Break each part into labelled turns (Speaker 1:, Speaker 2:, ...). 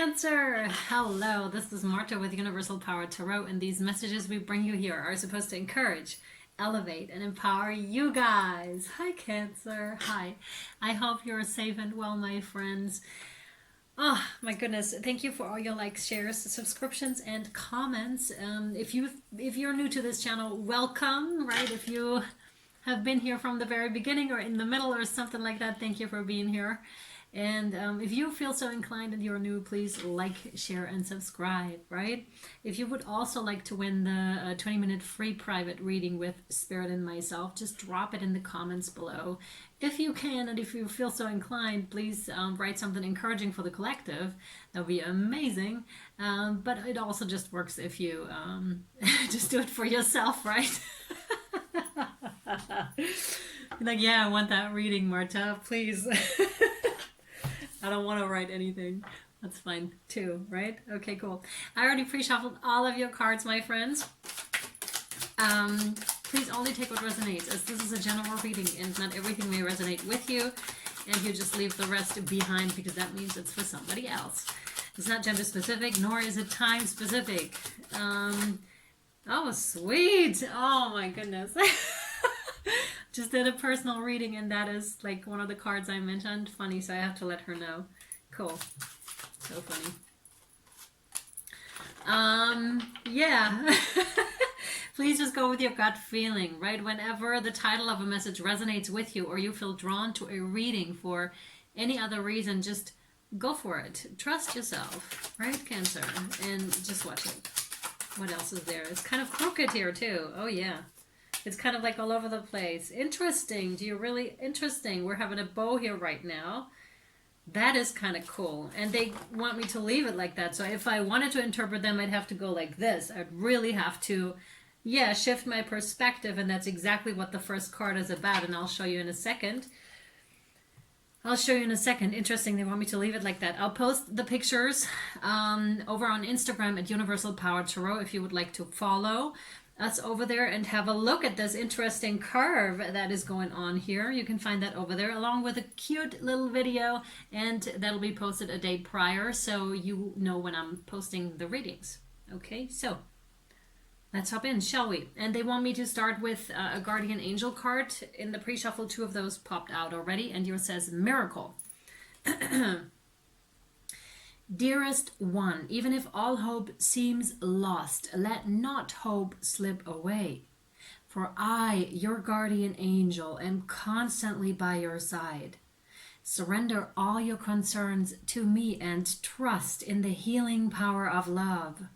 Speaker 1: Cancer! Hello, this is Marta with Universal Power Tarot, and these messages we bring you here are supposed to encourage, elevate, and empower you guys. Hi, Cancer. Hi. I hope you're safe and well, my friends. Oh my goodness! Thank you for all your likes, shares, subscriptions, and comments. If you're new to this channel, welcome. Right? If you have been here from the very beginning or in the middle or something like that, thank you for being here. And if you feel so inclined and you're new, please like, share, and subscribe, right? If you would also like to win the 20-minute free private reading with Spirit and myself, just drop it in the comments below. If you can, and if you feel so inclined, please write something encouraging for the collective. That would be amazing. But it also just works if you just do it for yourself, right? Like, yeah, I want that reading, Marta, please. I don't want to write anything. That's fine too, right? Okay, cool. I already pre-shuffled all of your cards, my friends. Please only take what resonates, as this is a general reading and not everything may resonate with you, and you just leave the rest behind because that means it's for somebody else. It's not gender specific, nor is it time specific. Oh, sweet. Oh my goodness. Just did a personal reading, and that is like one of the cards I mentioned. Funny, so I have to let her know. Cool. So funny. Yeah. Please just go with your gut feeling, right? Whenever the title of a message resonates with you or you feel drawn to a reading for any other reason, just go for it. Trust yourself, right, Cancer? And just watch it. What else is there? It's kind of crooked here too. Oh yeah. It's kind of like all over the place. Interesting. Do you really? Interesting. We're having a bow here right now. That is kind of cool. And they want me to leave it like that. So if I wanted to interpret them, I'd have to go like this. I'd really have to, yeah, shift my perspective. And that's exactly what the first card is about. And I'll show you in a second. Interesting. They want me to leave it like that. I'll post the pictures over on Instagram at Universal Power Tarot if you would like to follow us over there and have a look at this interesting curve that is going on here. You can find that over there along with a cute little video, and that'll be posted a day prior so you know when I'm posting the readings. Okay, so let's hop in, shall we? And they want me to start with a guardian angel card. In the pre-shuffle, 2 of those popped out already, and yours says miracle. Dearest one, even if all hope seems lost, let not hope slip away. For I, your guardian angel, am constantly by your side. Surrender all your concerns to me and trust in the healing power of love.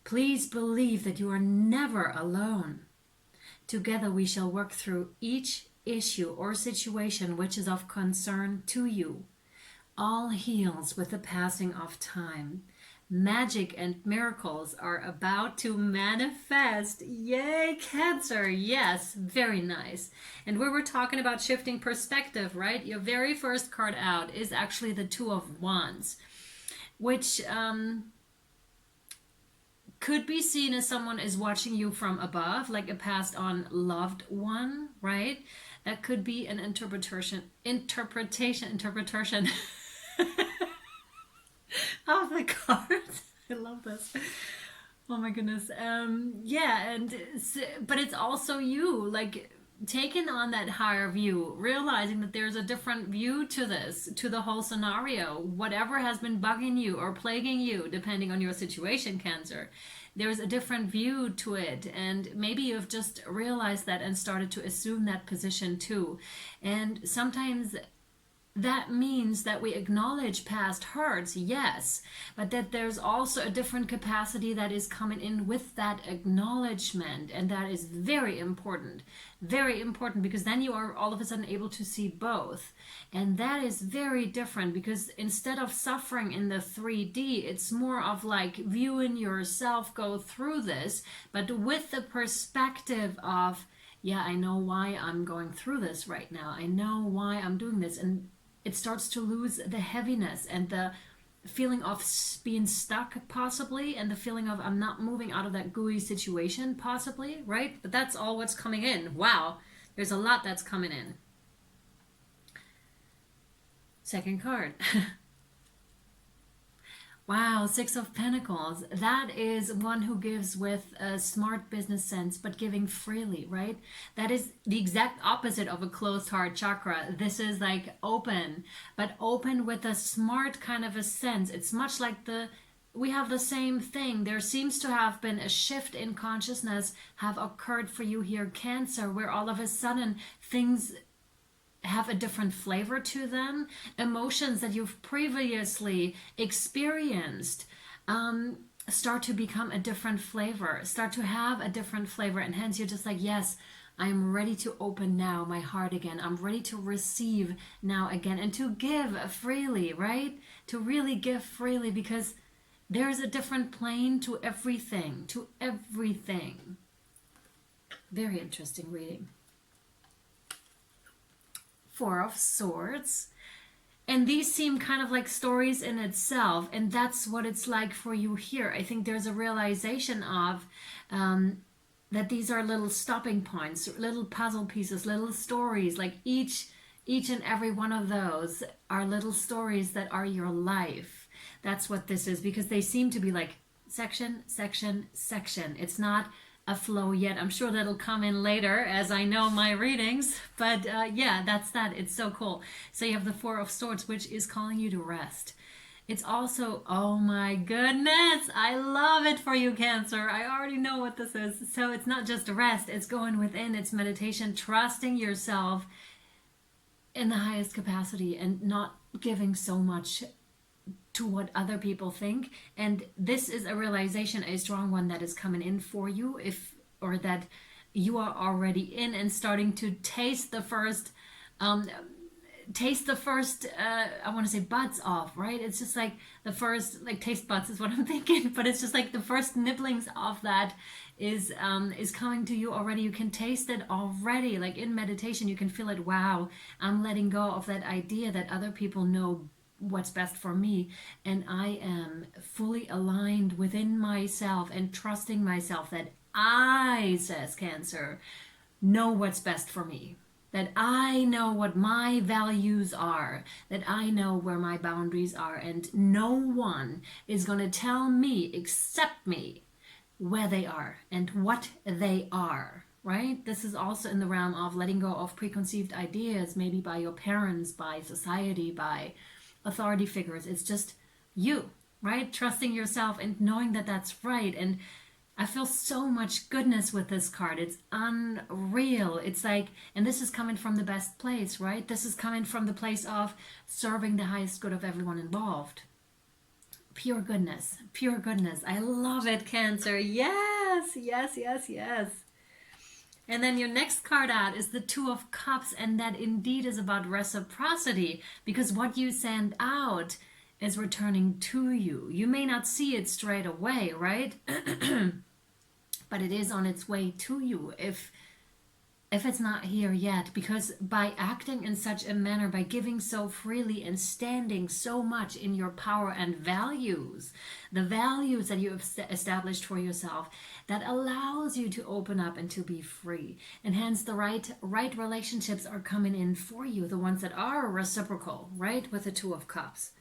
Speaker 1: Please believe that you are never alone. Together we shall work through each issue or situation which is of concern to you. All heals with the passing of time. Magic and miracles are about to manifest. Yay, Cancer. Yes, very nice. And we were talking about shifting perspective, right? Your very first card out is actually the 2 of Wands, which could be seen as someone is watching you from above, like a passed on loved one, right? That could be an interpretation of the cards. I love this. Oh my goodness. Yeah, but it's also you, like, taking on that higher view, realizing that there's a different view to this, to the whole scenario. Whatever has been bugging you or plaguing you, depending on your situation, Cancer, there's a different view to it, and maybe you've just realized that and started to assume that position too. And sometimes that means that we acknowledge past hurts, yes, but that there's also a different capacity that is coming in with that acknowledgement, and that is very important, because then you are all of a sudden able to see both, and that is very different, because instead of suffering in the 3D, it's more of like viewing yourself go through this, but with the perspective of, yeah, I know why I'm going through this right now, I know why I'm doing this, and it starts to lose the heaviness and the feeling of being stuck possibly, and the feeling of I'm not moving out of that gooey situation possibly, right? But that's all what's coming in. Wow, there's a lot that's coming in. Second card. Wow, Six of Pentacles. That is one who gives with a smart business sense, but giving freely, right? That is the exact opposite of a closed heart chakra. This is like open, but open with a smart kind of a sense. It's much like we have the same thing. There seems to have been a shift in consciousness have occurred for you here, Cancer, where all of a sudden things have a different flavor to them. Emotions that you've previously experienced start to become a different flavor, start to have a different flavor, and hence you're just like, yes, I'm ready to open now my heart again. I'm ready to receive now again and to give freely, right? To really give freely, because there's a different plane to everything, to everything. Very interesting reading. Four of Swords. And these seem kind of like stories in itself, and that's what it's like for you here. I think there's a realization of that these are little stopping points, little puzzle pieces, little stories. Like each and every one of those are little stories that are your life. That's what this is, because they seem to be like section, section, section. It's not a flow yet. I'm sure that'll come in later as I know my readings, but yeah, that's that. It's so cool. So you have the Four of Swords, which is calling you to rest. It's also, oh my goodness, I love it for you, Cancer. I already know what this is. So it's not just rest, it's going within, it's meditation, trusting yourself in the highest capacity and not giving so much to what other people think. And this is a realization, a strong one, that is coming in for you, or that you are already in and starting to taste the first I want to say buds off, right? It's just like the first, like, taste buds is what I'm thinking, but it's just like the first nibblings of that is coming to you already. You can taste it already, like in meditation. You can feel it. Wow, I'm letting go of that idea that other people know what's best for me, and I am fully aligned within myself and trusting myself that I, says Cancer, know what's best for me, that I know what my values are, that I know where my boundaries are, and no one is going to tell me except me where they are and what they are, right? This is also in the realm of letting go of preconceived ideas, maybe by your parents, by society, by authority figures. It's just you, right? Trusting yourself and knowing that that's right. And I feel so much goodness with this card. It's unreal. It's like, and this is coming from the best place, right? This is coming from the place of serving the highest good of everyone involved. Pure goodness, pure goodness. I love it, Cancer. Yes, yes, yes, yes. And then your next card out is the Two of Cups, and that indeed is about reciprocity, because what you send out is returning to you. You may not see it straight away, right? But it is on its way to you if it's not here yet, because by acting in such a manner, by giving so freely and standing so much in your power and values, the values that you have established for yourself, that allows you to open up and to be free. And hence the right relationships are coming in for you, the ones that are reciprocal, right? With the Two of Cups.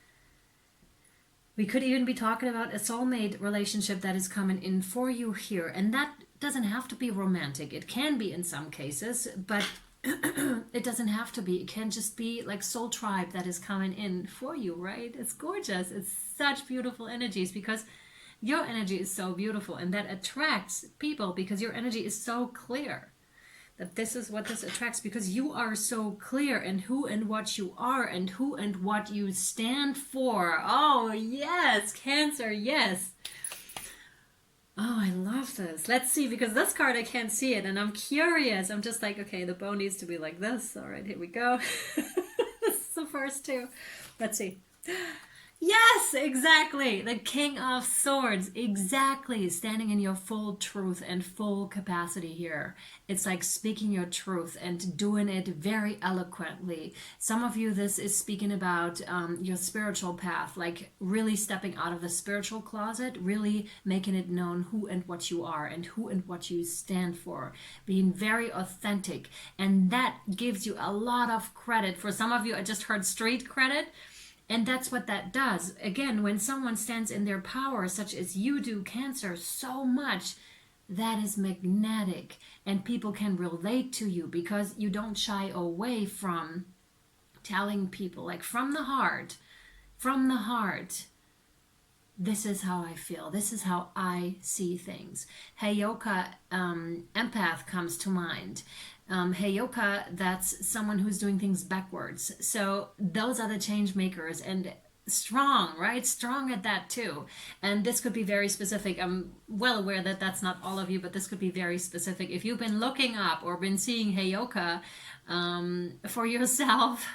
Speaker 1: We could even be talking about a soulmate relationship that is coming in for you here. And that doesn't have to be romantic. It can be in some cases, but it doesn't have to be. It can just be like soul tribe that is coming in for you, right? It's gorgeous. It's such beautiful energies, because your energy is so beautiful, and that attracts people because your energy is so clear. That this is what this attracts, because you are so clear in who and what you are and who and what you stand for. Oh, yes, Cancer, yes. Oh, I love this. Let's see, because this card, I can't see it, and I'm curious. I'm just like, okay, the bow needs to be like this. All right, here we go. This is the first two. Let's see. Yes, exactly. The King of Swords. Exactly. Standing in your full truth and full capacity here. It's like speaking your truth and doing it very eloquently. Some of you, this is speaking about your spiritual path, like really stepping out of the spiritual closet, really making it known who and what you are and who and what you stand for. Being very authentic. And that gives you a lot of credit. For some of you, I just heard street credit. And that's what that does. Again, when someone stands in their power, such as you do, Cancer, so much, that is magnetic. And people can relate to you because you don't shy away from telling people, like from the heart, this is how I feel. This is how I see things. Heyoka, empath comes to mind. Heyoka, that's someone who's doing things backwards. So those are the change makers, and strong, right? Strong at that too. And this could be very specific. I'm well aware that that's not all of you, but this could be very specific. If you've been looking up or been seeing Heyoka for yourself,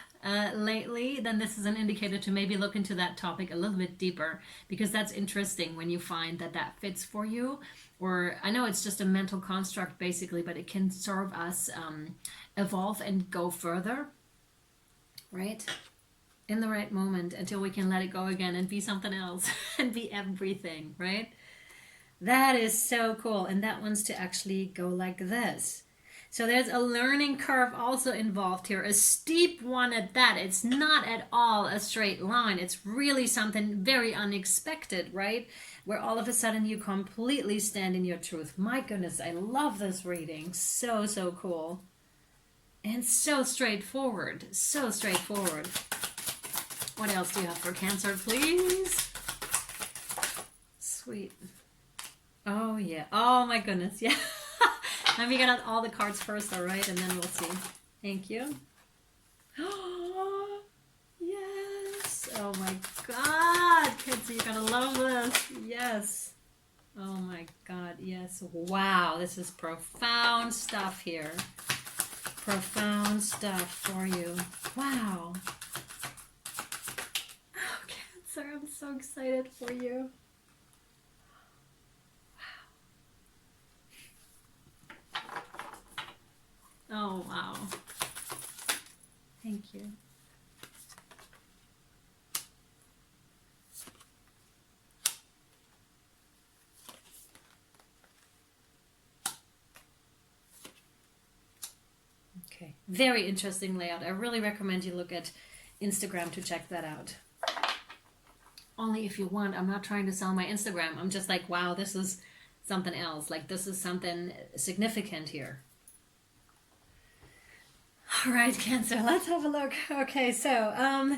Speaker 1: lately, then this is an indicator to maybe look into that topic a little bit deeper, because that's interesting when you find that that fits for you. Or I know it's just a mental construct basically, but it can serve us evolve and go further, right? In the right moment, until we can let it go again and be something else and be everything, right? That is so cool. And that one's to actually go like this. So there's a learning curve also involved here, a steep one at that. It's not at all a straight line. It's really something very unexpected, right? Where all of a sudden you completely stand in your truth. My goodness, I love this reading. So, so cool. And so straightforward. So straightforward. What else do you have for Cancer, please? Sweet. Oh, yeah. Oh, my goodness. Yeah. Let me get out all the cards first, all right? And then we'll see. Thank you. Oh, yes. Oh, my God. Kids, you're going to love this. Yes. Oh, my God. Yes. Wow. This is profound stuff here. Profound stuff for you. Wow. Oh, Cancer, I'm so excited for you. Oh, wow. Thank you. Okay, very interesting layout. I really recommend you look at Instagram to check that out. Only if you want. I'm not trying to sell my Instagram. I'm just like, wow, this is something else. Like, this is something significant here. All right, Cancer, let's have a look. Okay, so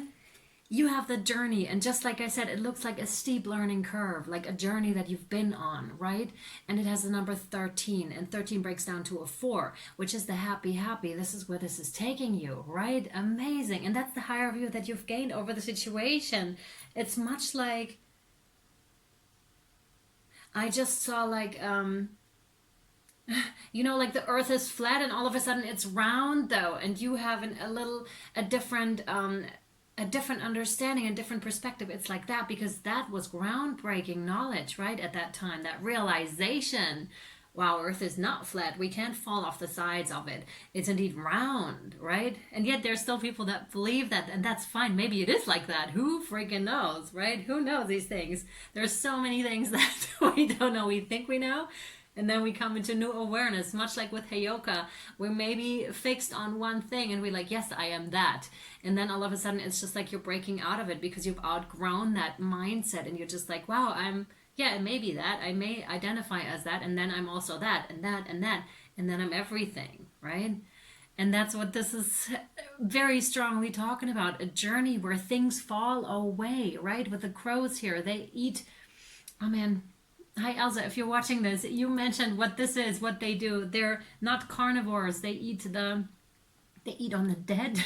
Speaker 1: you have the journey, and just like I said, it looks like a steep learning curve, like a journey that you've been on, right? And it has the number 13, and 13 breaks down to a 4, which is the happy. This is where this is taking you, right? Amazing. And that's the higher view that you've gained over the situation. It's much like, I just saw like, you know, like the earth is flat and all of a sudden it's round though, and you have a different understanding, a different perspective. It's like that because that was groundbreaking knowledge, right? At that time, that realization, wow, earth is not flat, we can't fall off the sides of it, it's indeed round, right? And yet there's still people that believe that, and that's fine. Maybe it is like that, who freaking knows, right? Who knows these things? There's so many things that we don't know. We think we know, and then we come into new awareness, much like with Heyoka. We're maybe fixed on one thing and we're like, yes, I am that. And then all of a sudden it's just like you're breaking out of it because you've outgrown that mindset, and you're just like, wow, yeah, it may be that. I may identify as that, and then I'm also that, and that, and that, and then I'm everything, right? And that's what this is very strongly talking about, a journey where things fall away, right? With the crows here, they eat, oh man, hi Elsa, if you're watching this, you mentioned what this is, what they do. They're not carnivores. They eat on the dead.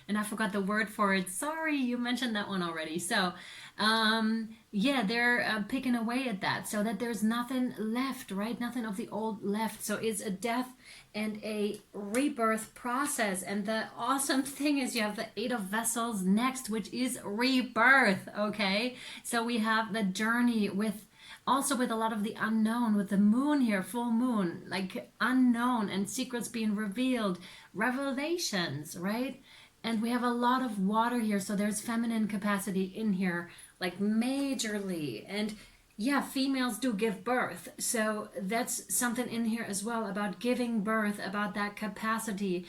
Speaker 1: And I forgot the word for it. Sorry, you mentioned that one already. So, yeah, they're picking away at that so that there's nothing left, right? Nothing of the old left. So it's a death and a rebirth process. And the awesome thing is you have the 8 of Vessels next, which is rebirth, okay? So we have the journey with also with a lot of the unknown, with the moon here, full moon, like unknown and secrets being revealed, revelations, right? And we have a lot of water here, so there's feminine capacity in here, like majorly. And yeah, females do give birth, so that's something in here as well about giving birth, about that capacity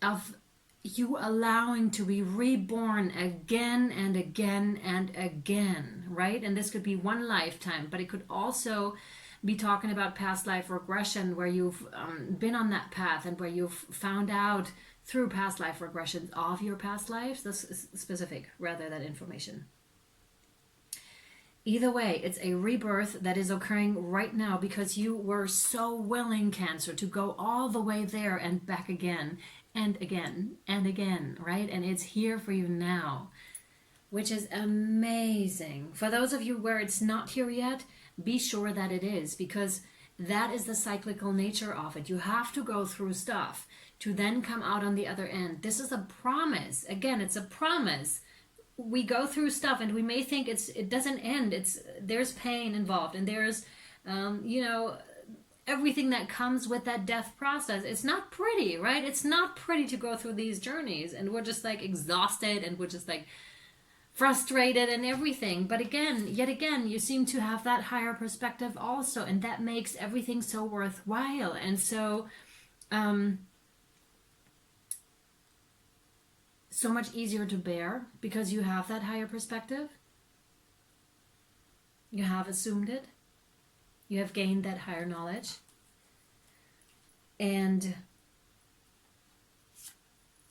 Speaker 1: of you allowing to be reborn again and again and again, right? And this could be one lifetime, but it could also be talking about past life regression, where you've been on that path and where you've found out through past life regressions of your past lives. That's specific rather than information. Either way, it's a rebirth that is occurring right now because you were so willing, Cancer, to go all the way there and back again and again and again, right? And it's here for you now, which is amazing. For those of you where it's not here yet, be sure that it is, because that is the cyclical nature of it. You have to go through stuff to then come out on the other end. This is a promise. Again, it's a promise. We go through stuff and we may think it doesn't end. There's pain involved, and there's everything that comes with that death process. It's not pretty, right? It's not pretty to go through these journeys, and we're just like exhausted and we're just like frustrated and everything. But yet again, you seem to have that higher perspective also, and that makes everything so worthwhile. And so so much easier to bear because you have that higher perspective. You have assumed it. You have gained that higher knowledge. And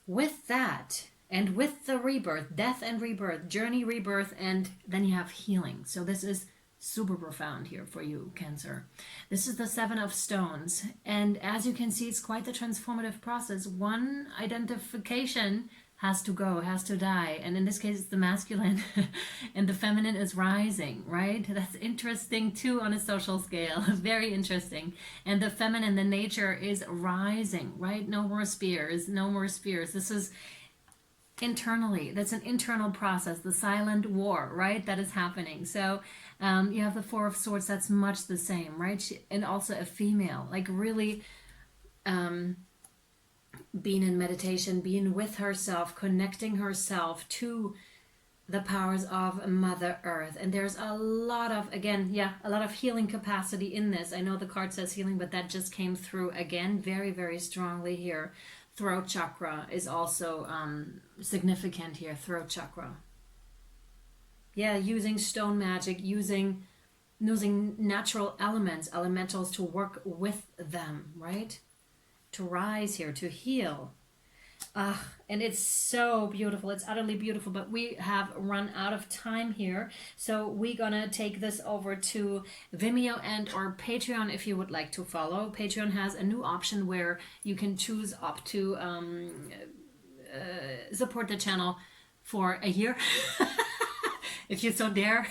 Speaker 1: with that, and with the rebirth, death and rebirth, journey, rebirth, and then you have healing. So this is super profound here for you, Cancer. This is the Seven of Stones. And as you can see, it's quite the transformative process. One identification has to go, has to die. And in this case, it's the masculine and the feminine is rising, right? That's interesting too on a social scale. Very interesting. And the feminine, the nature is rising, right? No more spears, no more spears. This is internally, that's an internal process, the silent war, right? That is happening. So you have the Four of Swords, that's much the same, right? And also a female, like really being in meditation, being with herself, connecting herself to the powers of Mother Earth. And there's a lot of, again, a lot of healing capacity in this. I know the card says healing, but that just came through again very, very strongly here. Throat chakra is also significant here, throat chakra. Yeah, using stone magic, using natural elements, elementals to work with them, right? To rise here, to heal. And it's so beautiful. It's utterly beautiful, but we have run out of time here. So we're gonna take this over to Vimeo and or Patreon if you would like to follow. Patreon has a new option where you can choose up to support the channel for a year, if you so dare.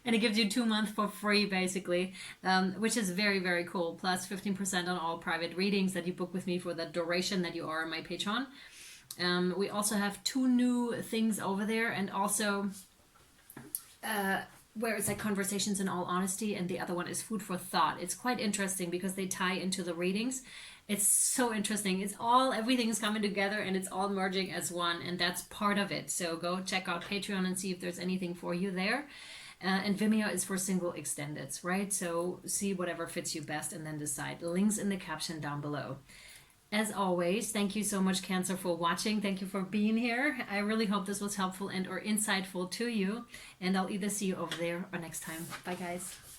Speaker 1: And it gives you 2 months for free, basically, which is very, very cool. Plus 15% on all private readings that you book with me for the duration that you are on my Patreon. We also have 2 new things over there, and also where it's like conversations in all honesty, and the other one is food for thought. It's quite interesting because they tie into the readings. It's so interesting. Everything's coming together and it's all merging as one, and that's part of it. So go check out Patreon and see if there's anything for you there. And Vimeo is for single extendeds, right? So see whatever fits you best and then decide. Links in the caption down below. As always, thank you so much, Cancer, for watching. Thank you for being here. I really hope this was helpful and or insightful to you. And I'll either see you over there or next time. Bye, guys.